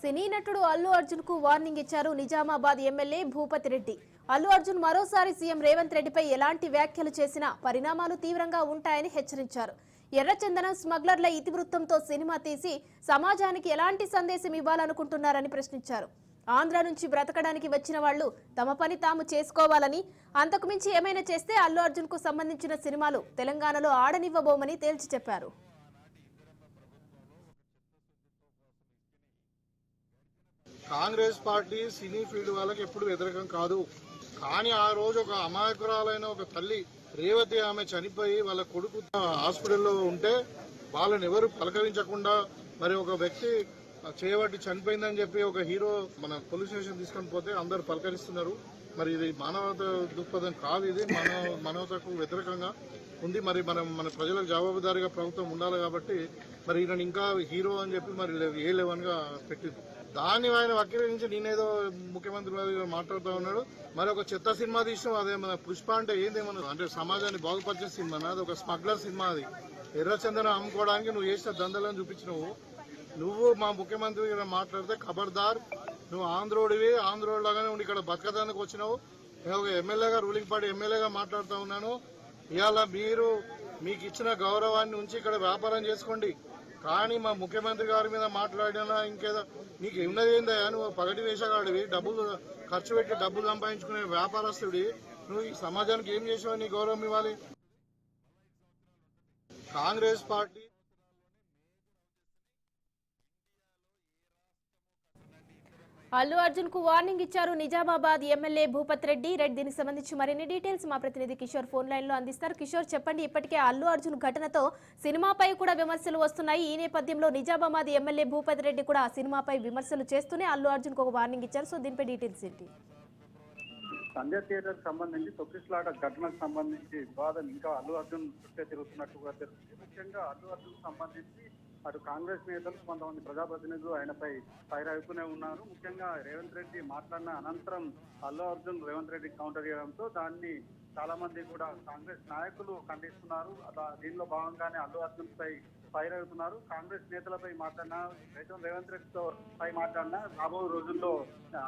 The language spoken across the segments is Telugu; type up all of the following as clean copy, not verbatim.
సినీ నటుడు అల్లు అర్జున్ కు వార్నింగ్ ఇచ్చారు నిజామాబాద్ ఎమ్మెల్యే భూపతి రెడ్డి. అల్లు అర్జున్ మరోసారి సీఎం రేవంత్ రెడ్డిపై ఎలాంటి వ్యాఖ్యలు చేసినా పరిణామాలు తీవ్రంగా ఉంటాయని హెచ్చరించారు. ఎర్రచందనం స్మగ్లర్ల ఇతివృత్తంతో సినిమా తీసి సమాజానికి ఎలాంటి సందేశం ఇవ్వాలనుకుంటున్నారని ప్రశ్నించారు. ఆంధ్ర నుంచి బ్రతకడానికి వచ్చిన వాళ్లు తమ పని తాము చేసుకోవాలని, అంతకుమించి ఏమైనా చేస్తే అల్లు అర్జున్ కు సంబంధించిన సినిమాలు తెలంగాణలో ఆడనివ్వబోమని తేల్చి చెప్పారు. కాంగ్రెస్ పార్టీ సినీ ఫీల్డ్ వాళ్ళకి ఎప్పుడు వ్యతిరేకం కాదు. కానీ ఆ రోజు ఒక అమాయకురాలైన ఒక తల్లి రేవతి ఆమె చనిపోయి వాళ్ళ కొడుకు హాస్పిటల్లో ఉంటే వాళ్ళని ఎవరు పలకరించకుండా మరి ఒక వ్యక్తి చేయబట్టి చనిపోయిందని చెప్పి ఒక హీరో మన పోలీస్ స్టేషన్ తీసుకొని పోతే అందరు పలకరిస్తున్నారు. మరి ఇది మానవత దృక్పథం కాదు, ఇది మానవతకు వ్యతిరేకంగా ఉంది. మరి మన ప్రజలకు జవాబుదారీగా ప్రభుత్వం ఉండాలి కాబట్టి మరి ఈయన ఇంకా హీరో అని చెప్పి మరి A11 గా పెట్టింది. దాన్ని ఆయన వక్రీకరించి నేనేదో ముఖ్యమంత్రి మాట్లాడుతూ ఉన్నాడు. మరి ఒక చెత్త సినిమా తీసినావు, అదేమన్నా పుష్ప అంటే ఏందేమన్నా అంటే సమాజాన్ని బాగుపరిచే సినిమా, అది ఒక స్మగ్లర్ సినిమా. అది ఎర్రచందనం అమ్ముకోవడానికి నువ్వు చేసిన దందలను చూపించినావు. నువ్వు మా ముఖ్యమంత్రి మాట్లాడితే ఖబర్దార్, నువ్వు ఆంధ్రోడివి, ఆంధ్రోడ్లాగానే ఉండి ఇక్కడ బతకడానికి వచ్చినావు. నేను ఒక ఎమ్మెల్యేగా, రూలింగ్ పార్టీ ఎమ్మెల్యేగా మాట్లాడుతూ ఉన్నాను. ఇవాళ మీకు ఇచ్చిన గౌరవాన్ని ఉంచి ఇక్కడ వ్యాపారం చేసుకోండి. కానీ మా ముఖ్యమంత్రి గారి మీద మాట్లాడినా ఇంకేదో నీకు ఉన్నది ఏందయ్యా? నువ్వు పగటి వేషగాడివి, డబ్బులు ఖర్చు పెట్టి డబ్బులు సంపాదించుకునే వ్యాపారస్తుడి. నువ్వు ఈ సమాజానికి ఏం చేసావు? నీ గౌరవం ఇవ్వాలి. కాంగ్రెస్ పార్టీ అల్లు అర్జున్ కు వార్నింగ్ ఇచ్చారు నిజామాబాద్ ఎమ్మెల్యే భూపతి రెడ్డి. దీనికి సంబంధించి మరిన్ని డీటెయిల్స్ మా ప్రతినిధి కిషోర్ ఫోన్ లైన్ లో అందిస్తారు. కిషోర్, చెప్పండి, ఇప్పటికే అల్లు అర్జున్ ఘటనతో సినిమాపై కూడా విమర్శలు వస్తున్నాయి. ఈ నేపథ్యంలో నిజామాబాద్ ఎమ్మెల్యే భూపతి రెడ్డి కూడా ఆ సినిమాపై విమర్శలు చేస్తూనే అల్లు అర్జున్ కు ఒక వార్నింగ్ ఇచ్చారు. సో దీనిపై డీటెయిల్స్ ఏంటి? సంధ్య థియేటర్ సంబంధించి తొక్కిస్లాట ఘటనకు సంబంధించి వివాదం ఇంకా అల్లు అర్జున్ చుట్టే తిరుగుతున్నట్టుగా తెలుస్తుంది. ముఖ్యంగా అల్లు అర్జున్ సంబంధించి అటు కాంగ్రెస్ నేతలు, కొంతమంది ప్రజాప్రతినిధులు ఆయనపై ఫైర్ అవుతూనే ఉన్నారు. ముఖ్యంగా రేవంత్ రెడ్డి మాట్లాడిన అనంతరం అల్లు అర్జున్ రేవంత్ రెడ్డి కౌంటర్ చేయడంతో దాన్ని చాలా మంది కూడా కాంగ్రెస్ నాయకులు ఖండిస్తున్నారు. దీనిలో భాగంగానే అల్లు అర్జున్ పై ఫైర్ అవుతున్నారు. కాంగ్రెస్ నేతలపై మాట్లాడినా, రేవంత్ రెడ్డితో పై మాట్లాడినా రాబోయే రోజుల్లో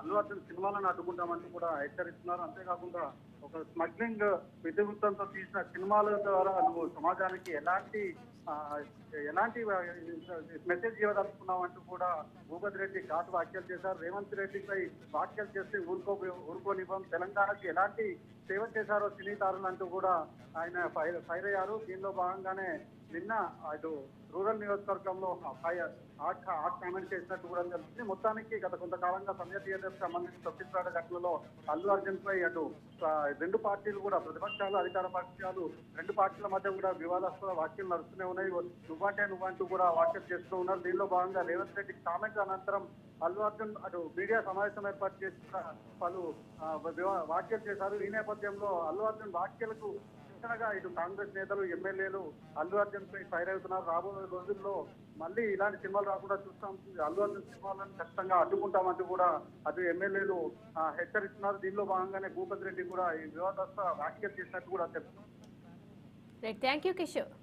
అల్లు అర్జున్ సినిమాలను అడ్డుకుంటామంటూ కూడా హెచ్చరిస్తున్నారు. అంతేకాకుండా ఒక స్మగ్లింగ్ విధివృత్తంతో తీసిన సినిమాల ద్వారా నువ్వు సమాజానికి ఎలాంటి మెసేజ్ ఇవ్వదలుచుకున్నావు అంటూ కూడా భూపతి రెడ్డి ఘాటు వ్యాఖ్యలు చేశారు. రేవంత్ రెడ్డిపై వ్యాఖ్యలు చేస్తే ఊరుకోనివ్వం, తెలంగాణకి ఎలాంటి సేవ చేశారో సినీ తారులు అంటూ కూడా ఆయన ఫైర్ అయ్యారు. దీనిలో భాగంగానే నిన్న అటు రూరల్ నియోజకవర్గంలో హాట్ కామెంట్ చేసినట్టు కూడా తెలుస్తుంది. మొత్తానికి గత కొంతకాలంగా సంధ్య థియేటర్ సంబంధించి తొక్కిస్లాట ఘటనలో అల్లు అర్జున్ పై అటు రెండు పార్టీలు కూడా, ప్రతిపక్షాలు, అధికార పక్షాలు, రెండు పార్టీల మధ్య కూడా వివాదాస్పద వ్యాఖ్యలు నడుస్తూనే ఉన్నాయి. నువ్వంటూ కూడా వ్యాఖ్యలు చేస్తూ ఉన్నారు. దీనిలో భాగంగా రేవంత్ రెడ్డి కామెంట్ అనంతరం అల్లు అర్జున్ అటు మీడియా సమావేశం ఏర్పాటు చేసి పలు వ్యాఖ్యలు చేశారు. ఈ నేపథ్యంలో అల్లు అర్జున్ వ్యాఖ్యలకు ఇటు కాంగ్రెస్ నేతలు, ఎమ్మెల్యేలు అల్లు అర్జున్ పై ఫైర్ అవుతున్నారు. రాబోయే రోజుల్లో మళ్ళీ ఇలాంటి సినిమాలు రాకుండా చూస్తాం, అల్లు అర్జున్ సినిమాలను ఖచ్చితంగా అడ్డుకుంటామంటూ కూడా అటు ఎమ్మెల్యేలు హెచ్చరిస్తున్నారు. దీనిలో భాగంగానే భూపతి రెడ్డి కూడా ఈ వివాదాస్పద వ్యాఖ్యలు చేసినట్టు కూడా తెలుస్తుంది. Thank you Kishore.